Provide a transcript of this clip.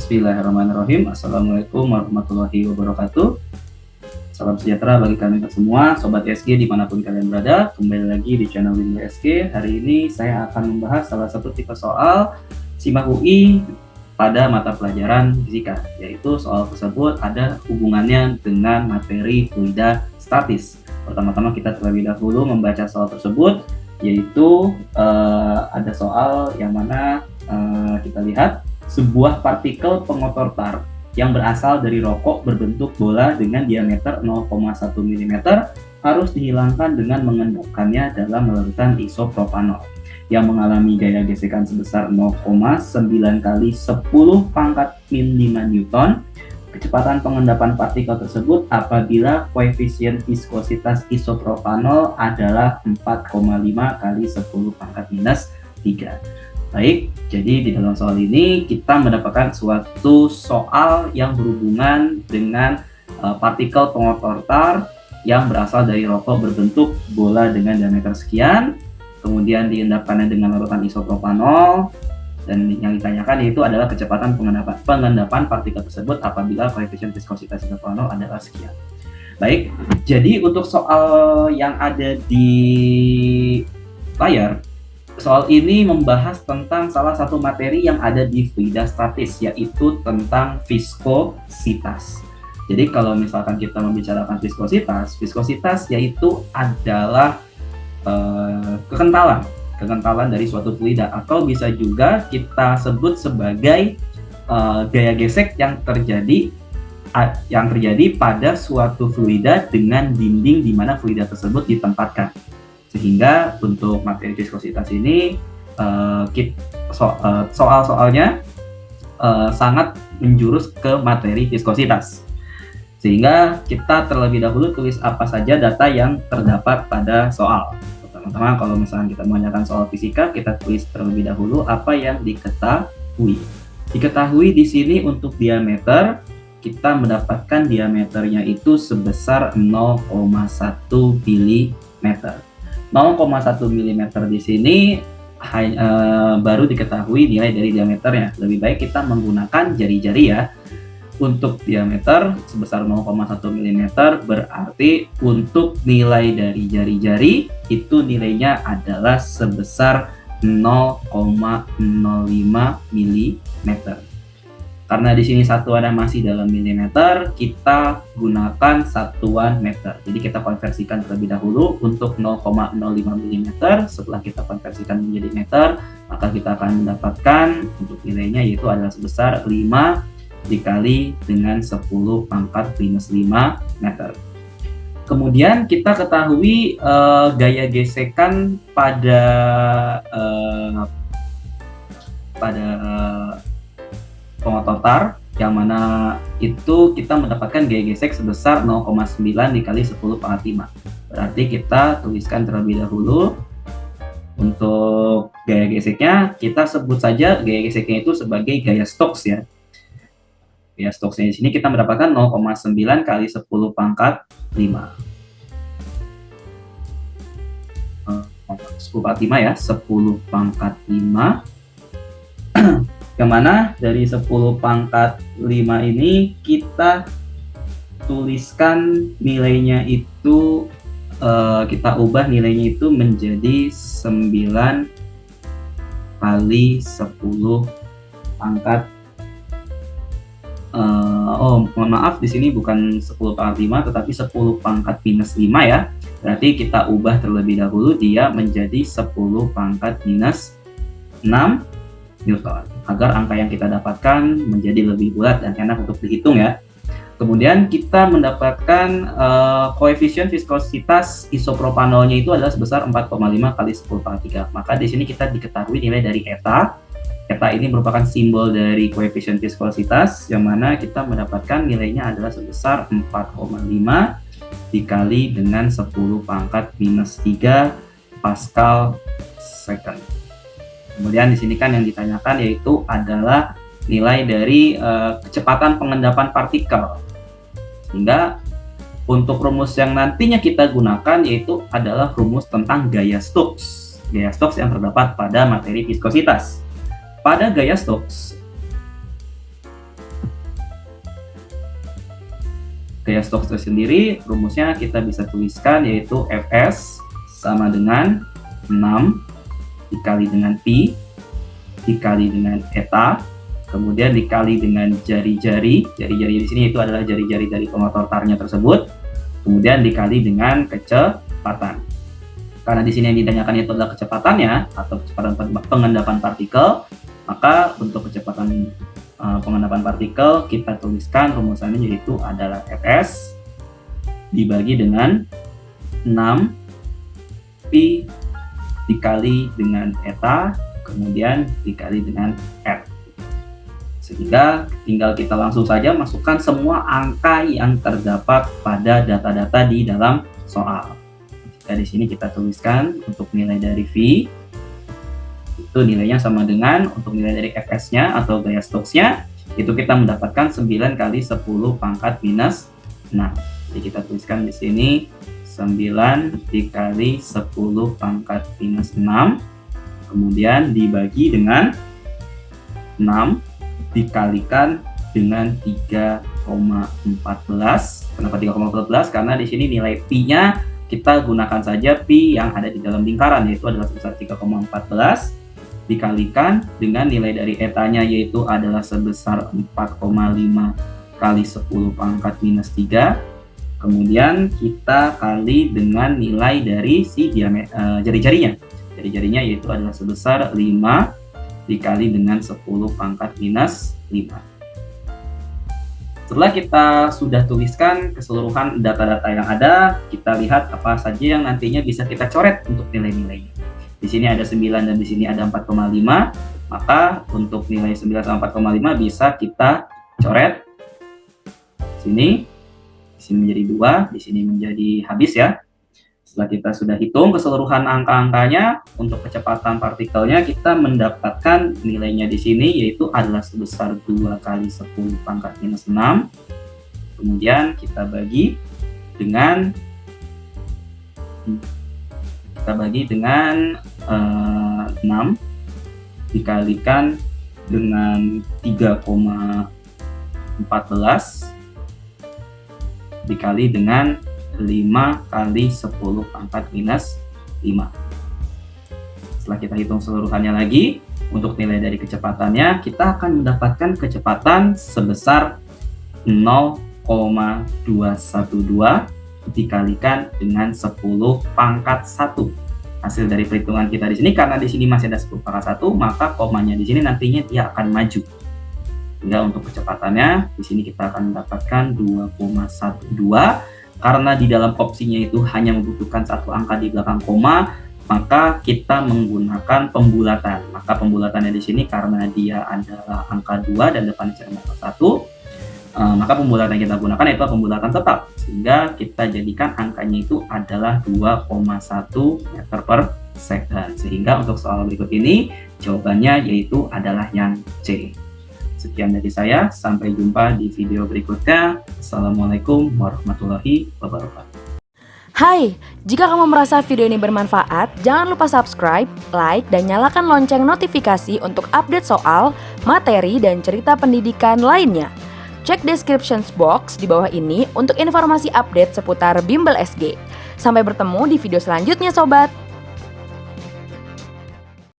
Bismillahirrahmanirrahim. Assalamualaikum warahmatullahi wabarakatuh. Salam sejahtera bagi kalian semua, Sobat SG dimanapun kalian berada. Kembali lagi di channel Windu SG. Hari ini saya akan membahas salah satu tipe soal SIMAK UI pada mata pelajaran fisika, yaitu soal tersebut ada hubungannya dengan materi fluida statis. Pertama-tama kita terlebih dahulu membaca soal tersebut, yaitu ada soal yang mana kita lihat sebuah partikel pengotor tar yang berasal dari rokok berbentuk bola dengan diameter 0,1 mm harus dihilangkan dengan mengendapkannya dalam larutan isopropanol yang mengalami gaya gesekan sebesar 0,9 kali 10 pangkat min 5 Newton. Kecepatan pengendapan partikel tersebut apabila koefisien viskositas isopropanol adalah 4,5 kali 10 pangkat minus 3. Baik, jadi di dalam soal ini kita mendapatkan suatu soal yang berhubungan dengan partikel pengotor tar yang berasal dari rokok berbentuk bola dengan diameter sekian, kemudian diendapkannya dengan larutan isopropanol, dan yang ditanyakan yaitu adalah kecepatan pengendapan partikel tersebut apabila koefisien viskositas isopropanol adalah sekian. Baik, jadi untuk soal yang ada di layar, soal ini membahas tentang salah satu materi yang ada di fluida statis, yaitu tentang viskositas. Jadi kalau misalkan kita membicarakan viskositas yaitu adalah kekentalan dari suatu fluida, atau bisa juga kita sebut sebagai gaya gesek yang terjadi pada suatu fluida dengan dinding di mana fluida tersebut ditempatkan. Sehingga untuk materi viskositas ini soal-soalnya sangat menjurus ke materi viskositas. Sehingga kita terlebih dahulu tulis apa saja data yang terdapat pada soal. Pertama-tama kalau misalnya kita menanyakan soal fisika, kita tulis terlebih dahulu apa yang diketahui. Diketahui di sini untuk diameter, kita mendapatkan diameternya itu sebesar 0,1 mm. 0,1 mm di sini baru diketahui nilai dari diameternya. Lebih baik kita menggunakan jari-jari ya. Untuk diameter sebesar 0,1 mm berarti untuk nilai dari jari-jari itu nilainya adalah sebesar 0,05 mm. Karena di sini satuannya masih dalam milimeter, kita gunakan satuan meter. Jadi kita konversikan terlebih dahulu untuk 0,05 mm. Setelah kita konversikan menjadi meter, maka kita akan mendapatkan untuk nilainya yaitu adalah sebesar 5 dikali dengan 10 pangkat minus 5 meter. Kemudian kita ketahui gaya gesekan pada pengotor tar, yang mana itu kita mendapatkan gaya gesek sebesar 0,9 dikali 10 pangkat 5. Berarti kita tuliskan terlebih dahulu untuk gaya geseknya, kita sebut saja gaya geseknya itu sebagai gaya Stokes ya. Gaya Stokesnya di sini kita mendapatkan 0,9 kali 10 pangkat 5. 10 pangkat 5 ya, 10 pangkat 5. Yang mana dari 10 pangkat 5 ini kita tuliskan nilainya itu, kita ubah nilainya itu menjadi 9 kali 10 pangkat mohon maaf, di sini bukan 10 pangkat 5 tetapi 10 pangkat minus 5 ya. Berarti kita ubah terlebih dahulu dia menjadi 10 pangkat minus 6 Newton agar angka yang kita dapatkan menjadi lebih bulat dan enak untuk dihitung ya. Kemudian kita mendapatkan koefisien viskositas isopropanolnya itu adalah sebesar 4,5 kali 10 pangkat 3. Maka di sini kita diketahui nilai dari eta. Eta ini merupakan simbol dari koefisien viskositas, yang mana kita mendapatkan nilainya adalah sebesar 4,5 dikali dengan 10 pangkat minus 3 Pascal second. Kemudian di sini kan yang ditanyakan yaitu adalah nilai dari kecepatan pengendapan partikel. Sehingga untuk rumus yang nantinya kita gunakan yaitu adalah rumus tentang gaya Stokes. Gaya Stokes yang terdapat pada materi viskositas. Pada gaya Stokes, gaya Stokes sendiri, rumusnya kita bisa tuliskan yaitu Fs sama dengan 6 dikali dengan pi dikali dengan eta, kemudian dikali dengan jari-jari di sini itu adalah jari-jari dari pemotor tarnya tersebut, kemudian dikali dengan kecepatan. Karena di sini yang ditanyakan itu adalah kecepatannya atau kecepatan pengendapan partikel, maka untuk kecepatan pengendapan partikel kita tuliskan rumusannya yaitu adalah Fs dibagi dengan 6 pi dikali dengan eta, kemudian dikali dengan f. Sehingga tinggal kita langsung saja masukkan semua angka yang terdapat pada data-data di dalam soal. Jika di sini kita tuliskan untuk nilai dari V, itu nilainya sama dengan untuk nilai dari Fs-nya atau gaya Stokes-nya, itu kita mendapatkan 9 kali 10 pangkat minus 6. Jadi kita tuliskan di sini 9 dikali 10 pangkat minus 6, kemudian dibagi dengan 6 dikalikan dengan 3,14. Kenapa 3,14? Karena di sini nilai pi-nya kita gunakan saja pi yang ada di dalam lingkaran, yaitu adalah sebesar 3,14 dikalikan dengan nilai dari etanya yaitu adalah sebesar 4,5 kali 10 pangkat minus 3. Kemudian kita kali dengan nilai dari si jari-jarinya. Jari-jarinya yaitu adalah sebesar 5 dikali dengan 10 pangkat minus 5. Setelah kita sudah tuliskan keseluruhan data-data yang ada, kita lihat apa saja yang nantinya bisa kita coret untuk nilai-nilainya. Di sini ada 9 dan di sini ada 4,5, maka untuk nilai 9 sama 4,5 bisa kita coret. Di sini menjadi 2, di sini menjadi habis ya. Setelah kita sudah hitung keseluruhan angka-angkanya, untuk kecepatan partikelnya kita mendapatkan nilainya di sini yaitu adalah sebesar 2 kali 10 pangkat minus 6. Kemudian kita bagi dengan 6 dikalikan dengan 3,14 dikali dengan 5 kali 10 pangkat minus 5. Setelah kita hitung seluruhannya lagi, untuk nilai dari kecepatannya, kita akan mendapatkan kecepatan sebesar 0,212 dikalikan dengan 10 pangkat 1. Hasil dari perhitungan kita di sini, karena di sini masih ada 10 pangkat 1, maka komanya di sini nantinya dia akan maju. Sehingga untuk kecepatannya, di sini kita akan mendapatkan 2,12. Karena di dalam opsinya itu hanya membutuhkan satu angka di belakang koma, maka kita menggunakan pembulatan. Maka pembulatannya di sini karena dia adalah angka 2 dan depannya angka 1, maka pembulatan yang kita gunakan itu pembulatan tetap. Sehingga kita jadikan angkanya itu adalah 2,1 meter per second. Sehingga untuk soal berikut ini jawabannya yaitu adalah yang C. Sekian dari saya, sampai jumpa di video berikutnya. Assalamualaikum warahmatullahi wabarakatuh. Hai, jika kamu merasa video ini bermanfaat, jangan lupa subscribe, like, dan nyalakan lonceng notifikasi untuk update soal, materi, dan cerita pendidikan lainnya. Cek description box di bawah ini untuk informasi update seputar Bimbel SG. Sampai bertemu di video selanjutnya, Sobat!